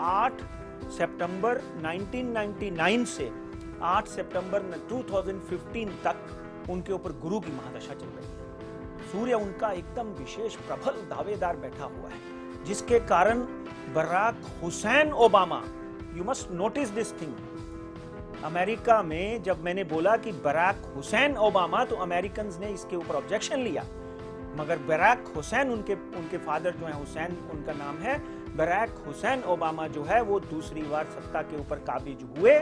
8 सितंबर 1999 से 8 सितंबर 2015 तक उनके ऊपर गुरु की महादशा चल रही है। सूर्य उनका एकदम विशेष प्रबल दावेदार बैठा हुआ है, जिसके कारण Barack Hussein Obama, you must notice this thing, America में जब मैंने बोला कि बराक हुसैन ओबामा, तो अमेरिकन्स ने इसके ऊपर ऑब्जेक्शन लिया, मगर बराक हुसैन, उनके फादर जो है हुसैन उनका नाम है, बराक हुसैन ओबामा जो है वो दूसरी बार सत्ता के ऊपर काबिज हुए।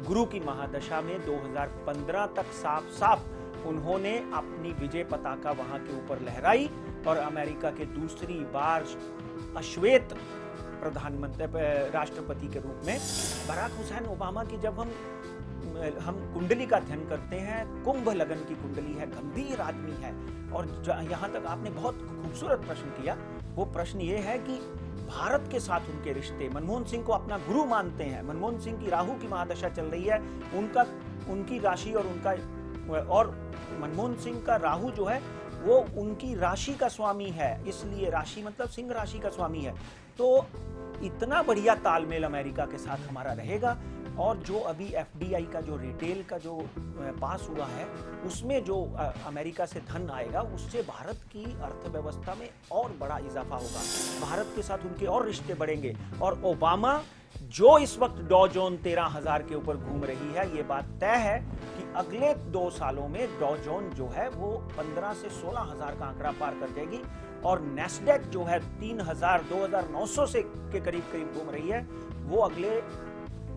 गुरु की महादशा में 2015 तक साफ साफ उन्होंने अपनी विजय पताका वहां के ऊपर लहराई और अमेरिका के दूसरी बार अश्वेत प्रधानमंत्री राष्ट्रपति के रूप में बराक हुसैन ओबामा की जब हम कुंडली का अध्ययन करते हैं, कुंभ लगन की कुंडली है, गंभीर आदमी है। और यहाँ तक आपने बहुत खूबसूरत प्रश्न किया, वो प्रश्न ये है कि भारत के साथ उनके रिश्ते, मनमोहन सिंह को अपना गुरु मानते हैं, मनमोहन सिंह की राहु की महादशा चल रही है, उनकी राशि और मनमोहन सिंह का राहु जो है वो उनकी राशि का स्वामी है, इसलिए राशि मतलब सिंह राशि का स्वामी है। तो इतना बढ़िया तालमेल अमेरिका के साथ हमारा रहेगा। और जो अभी एफडीआई का जो रिटेल का जो पास हुआ है, उसमें जो अमेरिका से धन आएगा, उससे भारत की अर्थव्यवस्था में और बड़ा इजाफा होगा, भारत के साथ उनके और रिश्ते बढ़ेंगे। और ओबामा जो इस वक्त डॉ जोन 13,000 के ऊपर घूम रही है, ये बात तय है कि अगले 2 सालों में डॉ जोन जो है वो 15 से 16,000 का आंकड़ा पार कर जाएगी। और नेस्डेक जो है 3,000 2,900 से के करीब घूम रही है, वो अगले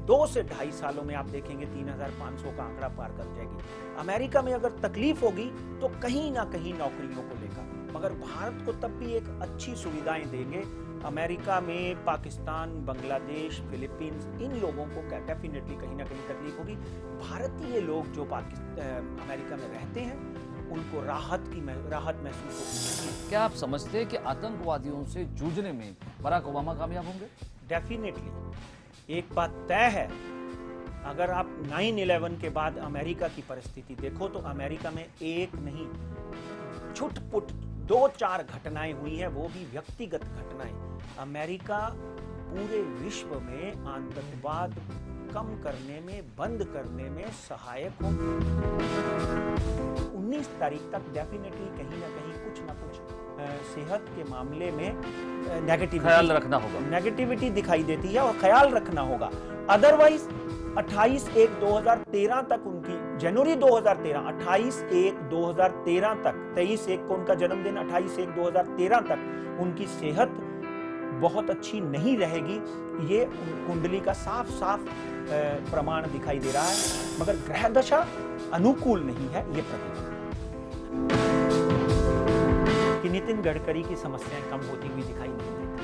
2 से 2.5 सालों में आप देखेंगे 3,500 का आंकड़ा पार कर जाएगी। अमेरिका में अगर तकलीफ होगी तो कहीं ना कहीं नौकरियों को लेकर, मगर भारत को तब भी एक अच्छी सुविधाएं देंगे। अमेरिका में पाकिस्तान, बांग्लादेश, फिलीपींस, इन लोगों को डेफिनेटली कहीं ना कहीं तकलीफ होगी। भारतीय लोग जो अमेरिका में रहते हैं, उनको राहत महसूस होगी। क्या आप समझते हैं कि आतंकवादियों से जूझने में बराक ओबामा कामयाब होंगे? डेफिनेटली। एक बात तय है, अगर आप 9/11 के बाद अमेरिका की परिस्थिति देखो तो अमेरिका में एक नहीं, छुटपुट 2-4 घटनाएं हुई हैं, वो भी व्यक्तिगत घटनाएं। अमेरिका पूरे विश्व में आतंकवाद कम करने में, बंद करने में सहायक हो। 19 तारीख तक डेफिनेटली कहीं ना कहीं कुछ ना कुछ सेहत के मामले में नेगेटिविटी दिखाई देती है और ख्याल रखना होगा। अदरवाइज 28/1/2013 तक उनकी, जनवरी 2013, 28/1/2013 तक, 23/1 को उनका जन्मदिन, 28/1/2013 तक उनकी सेहत बहुत अच्छी नहीं रहेगी। ये कुंडली का साफ साफ प्रमाण दिखाई दे रहा है, मगर ग्रह दशा अनुकूल नहीं है, ये प्रतीक कि नितिन गडकरी की समस्याएं कम होती हुई दिखाई नहीं देती।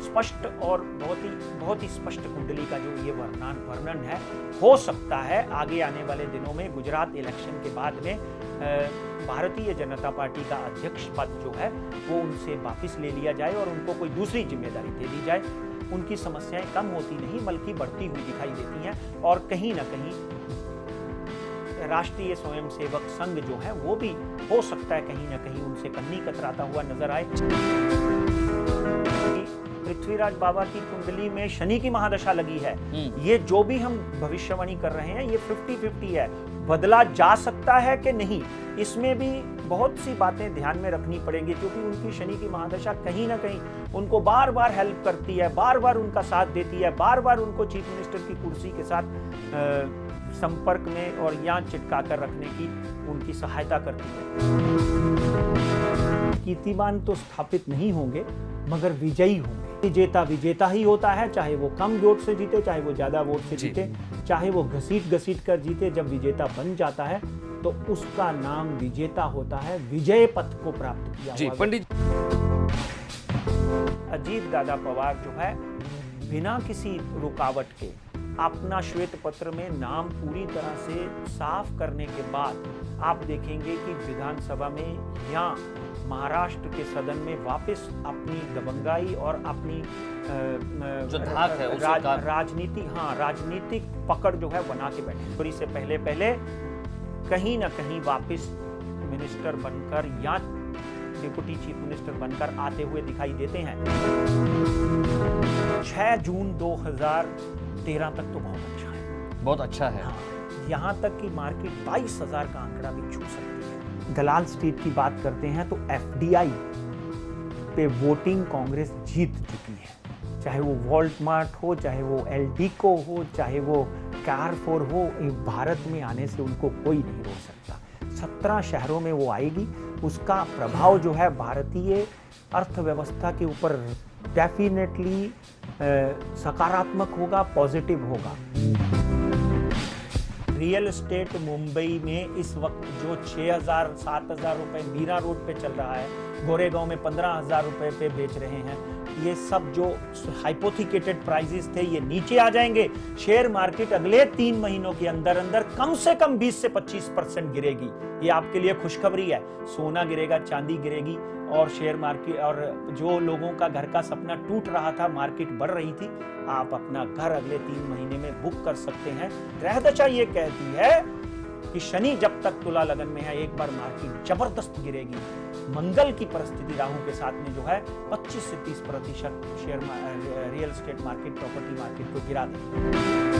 स्पष्ट और बहुत ही स्पष्ट कुंडली का जो ये वर्णन है, हो सकता है आगे आने वाले दिनों में गुजरात इलेक्शन के बाद में भारतीय जनता पार्टी का अध्यक्ष पद जो है वो उनसे वापस ले लिया जाए और उनको कोई दूसरी जिम्मेदारी दे दी जाए। उनकी समस्याएं कम होती नहीं बल्कि बढ़ती हुई दिखाई देती हैं। और कहीं ना कहीं राष्ट्रीय स्वयंसेवक संघ जो है वो भी हो सकता है कहीं ना कहीं उनसे कन्नी कतराता हुआ नजर आए। पृथ्वीराज बाबा की कुंडली में शनि की महादशा लगी है। ये जो भी हम भविष्यवाणी कर रहे हैं, ये 50-50 है, बदला जा सकता है कि नहीं, इसमें भी बहुत सी बातें ध्यान में रखनी पड़ेंगी, क्योंकि उनकी शनि की महादशा कहीं ना कहीं उनको बार बार हेल्प करती है, बार बार उनका साथ देती है, बार बार उनको चीफ मिनिस्टर की कुर्सी के साथ संपर्क में और या चिटका कर रखने की उनकी सहायता करती है। कीर्तिमान तो स्थापित नहीं होंगे, मगर विजयी होंगे। विजेता ही होता है, चाहे वो कम वोट से जीते, चाहे वो ज्यादा वोट से जीते, चाहे वो घसीट कर जीते। जब विजेता बन जाता है तो उसका नाम विजेता होता है, विजय पथ को प्राप्त किया हुआ। पंडित अजीत दादा पवार जो है बिना किसी रुकावट के अपना श्वेत पत्र में नाम पूरी तरह से साफ करने के बाद आप देखेंगे कि विधानसभा में या महाराष्ट्र के सदन में वापस अपनी दबंगाई और अपनी जो धाक है राजनीतिक पकड़ जो है बना के बैठे। पूरी से पहले कहीं ना कहीं वापस मिनिस्टर बनकर या डिप्टी चीफ मिनिस्टर बनकर आते हुए दिखाई देते हैं। 6 जून 2013 तक तो बहुत अच्छा है, बहुत अच्छा है। हाँ, यहाँ तक कि मार्केट 22,000 का आंकड़ा भी छू सकती है। दलाल स्ट्रीट की बात करते हैं तो एफडीआई पे वोटिंग कांग्रेस जीत चुकी है, चाहे वो वॉल्टमार्ट हो, चाहे वो एलडीको हो, चाहे वो कारफोर हो, भारत में आने से उनको कोई नहीं रोक सकता। 17 शहरों में वो आएगी, उसका प्रभाव जो है भारतीय अर्थव्यवस्था के ऊपर डेफिनेटली सकारात्मक होगा, पॉजिटिव होगा। रियल एस्टेट मुंबई में इस वक्त जो 6,000-7,000 रुपए मीरा रोड पे चल रहा है, गोरेगांव में 15,000 रुपए पे बेच रहे हैं, ये सब जो हाइपोथिकेटेड प्राइसेस थे ये नीचे आ जाएंगे। शेयर मार्केट अगले 3 महीनों के अंदर अंदर कम से कम 20 से 25% गिरेगी। ये आपके लिए खुशखबरी है। सोना गिरेगा, चांदी गिरेगी, और शेयर मार्केट, और जो लोगों का घर का सपना टूट रहा था, मार्केट बढ़ रही थी, आप अपना घर अगले 3 महीने में बुक कर सकते हैं। ग्रह दशा ये कहती है कि शनि जब तक तुला लगन में है, एक बार मार्केट जबरदस्त गिरेगी। मंगल की परिस्थिति राहु के साथ में जो है 25 से 30% share real estate market, property market को गिरा देगी।